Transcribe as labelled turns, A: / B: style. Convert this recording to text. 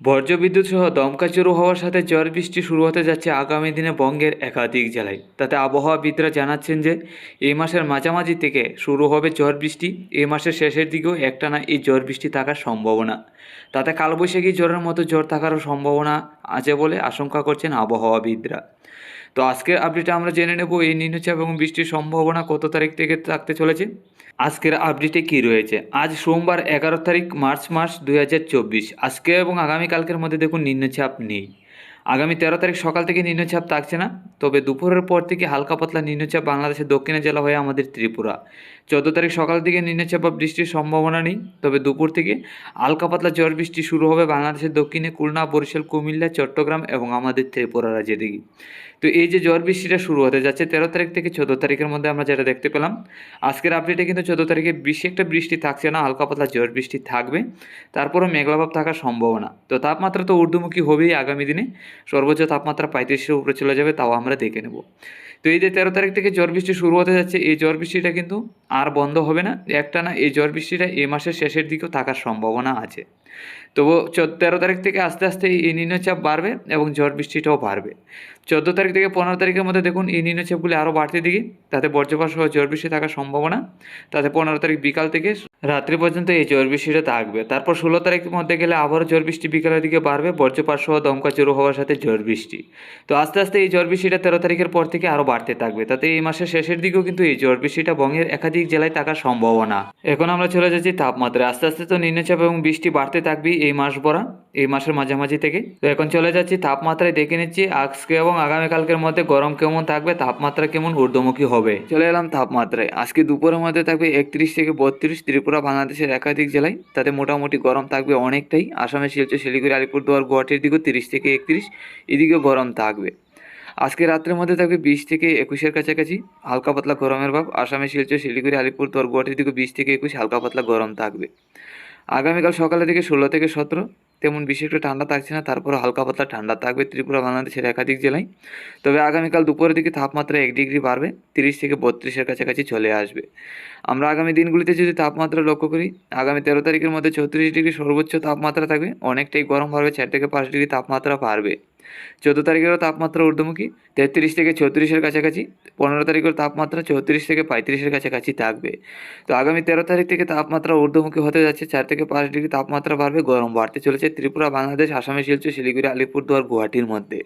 A: বজ্রবিদ্যুৎ সহ দমকা শুরু হওয়ার সাথে ঝড় বৃষ্টি শুরু হতে যাচ্ছে আগামী দিনে বঙ্গের একাধিক জেলায়। তাতে আবহাওয়াবিদরা জানাচ্ছেন যে এই মাসের মাঝামাঝি থেকে শুরু হবে ঝড় বৃষ্টি। এই মাসের শেষের দিকেও একটানা এই ঝড় বৃষ্টি থাকার সম্ভাবনা। তাতে কালবৈশাখী ঝড়ের মতো ঝড় থাকারও সম্ভাবনা আছে বলে আশঙ্কা করছেন আবহাওয়াবিদরা। তো আজকের আপডেটে আমরা জেনে নেব এই নিম্নচাপ এবং বৃষ্টির সম্ভাবনা কত তারিখ থেকে থাকতে চলেছে। আজকের আপডেটে কি রয়েছে? আজ সোমবার 11 তারিখ মার্চ 2024। আজকে এবং আগামীকালকের মধ্যে দেখুন নিম্নচাপ নেই। আগামী 13 তারিখ সকাল থেকে নিম্নচাপ থাকছে না, তবে দুপুরের পর থেকে হালকা পাতলা নিম্নচাপ বাংলাদেশের দক্ষিণে জেলা হয়ে আমাদের ত্রিপুরা। 14 তারিখ সকাল থেকে নিম্নচাপ বা বৃষ্টির সম্ভাবনা নেই, তবে দুপুর থেকে হালকা পাতলা ঝড় বৃষ্টি শুরু হবে বাংলাদেশের দক্ষিণে খুলনা, বরিশাল, কুমিল্লা, চট্টগ্রাম এবং আমাদের ত্রিপুরা রাজ্যের দিকে। তো এই যে ঝড় বৃষ্টিটা শুরু হতে যাচ্ছে 13 তারিখ থেকে 14 তারিখের মধ্যে আমরা যেটা দেখতে পেলাম, আজকের আপডেটে কিন্তু 14 তারিখে বেশি একটা বৃষ্টি থাকছে না, হালকা পাতলা ঝড় বৃষ্টি থাকবে, তারপরও মেঘলাভাব থাকার সম্ভাবনা। তো তাপমাত্রা তো ঊর্ধ্বমুখী হবেই আগামী দিনে, সর্বোচ্চ তাপমাত্রা 35-এর উপরে চলে যাবে, তাও আমরা দেখে নেব। তো এই যে 13 তারিখ থেকে ঝড় বৃষ্টি শুরু হতে যাচ্ছে, এই ঝড় বৃষ্টিটা কিন্তু আর বন্ধ হবে না, একটানা এই ঝড় বৃষ্টিটা এই মাসের শেষের দিকেও থাকার সম্ভাবনা আছে। তবু 13 তারিখ থেকে আস্তে আস্তে এই নিম্নচাপ বাড়বে এবং ঝড় বৃষ্টিটাও বাড়বে। 14 তারিখ থেকে 15 তারিখের মধ্যে দেখুন এই নিম্নচাপগুলি আরও বাড়তে দিকে, তাতে বজ্রপাত সহ ঝড় বৃষ্টি থাকার সম্ভাবনা। তাতে 15 তারিখ বিকাল থেকে রাত্রি পর্যন্ত এই ঝড় বৃষ্টিটা থাকবে। তারপর 16 তারিখের মধ্যে গেলে আবারও ঝড় বৃষ্টি বিকালের দিকে বাড়বে, বজ্রপাত সহ দমকা শুরু হওয়ার সাথে ঝড় বৃষ্টি। তো আস্তে আস্তে এই ঝড় বৃষ্টিটা 13 তারিখের পর থেকে আরও বাড়তে থাকবে, তাতে এই মাসের শেষের দিকেও কিন্তু এই ঝড় বৃষ্টিটা বঙ্গের একাধিক জেলায় থাকার সম্ভাবনা। এখন আমরা চলে যাচ্ছি তাপমাত্রায়। আস্তে আস্তে তো নিম্নচাপ এবং বৃষ্টি বাড়তে থাকবেই এই মাস ভরা, এই মাসের মাঝামাঝি থেকে। তো এখন চলে যাচ্ছি তাপমাত্রায়, দেখে নিচ্ছি আজকে এবং আগামীকালকের মধ্যে গরম কেমন থাকবে, তাপমাত্রা কেমন ঊর্ধ্বমুখী হবে। চলে এলাম তাপমাত্রায়। আজকে দুপুরের মধ্যে থাকবে 31 থেকে 32, ত্রিপুরা বাংলাদেশের একাধিক জেলায়, তাতে মোটামুটি গরম থাকবে অনেকটাই। আসামের শিলচর, শিলিগুড়ি, আলিপুরদুয়ার, গুয়াহাটির দিকেও 30 থেকে 31, এদিকেও গরম থাকবে। আজকে রাত্রের মধ্যে থাকবে 20 থেকে 21-এর কাছাকাছি, হালকা পাতলা গরমের ভাব। আসামে শিলচর, শিলিগুড়ি, আলিপুরদুয়ার, গুয়াহাটির দিকে 20 থেকে 21 হালকা পাতলা গরম থাকবে। আগামীকাল সকালের দিকে 16 থেকে 17, তেমন বেশি একটু ঠান্ডা থাকছে না, তারপরে হালকা পাতলা ঠান্ডা থাকবে ত্রিপুরা বাংলাদেশের একাধিক জেলায়। তবে আগামীকাল দুপুরের দিকে তাপমাত্রা 1 ডিগ্রি বাড়বে, 30 থেকে 32-এর কাছাকাছি চলে আসবে। আমরা আগামী দিনগুলিতে যদি তাপমাত্রা লক্ষ্য করি, আগামী 13 তারিখের মধ্যে 34 ডিগ্রি সর্বোচ্চ তাপমাত্রা থাকবে, অনেকটাই গরম বাড়বে, 4 থেকে 5 ডিগ্রি তাপমাত্রা বাড়বে। 14 তারিখেরও তাপমাত্রা ঊর্ধ্বমুখী, 33 থেকে 34-এর কাছাকাছি। 15 তারিখের তাপমাত্রা 34 থেকে 35-এর কাছাকাছি থাকবে। তো আগামী 13 তারিখ থেকে তাপমাত্রা ঊর্ধ্বমুখী হতে যাচ্ছে, 4 থেকে 5 ডিগ্রি তাপমাত্রা বাড়বে, গরম বাড়তে চলেছে ত্রিপুরা বাংলাদেশ, আসামের শিলচর, শিলিগুড়ি, আলিপুরদুয়ার, গুয়াহাটির মধ্যে।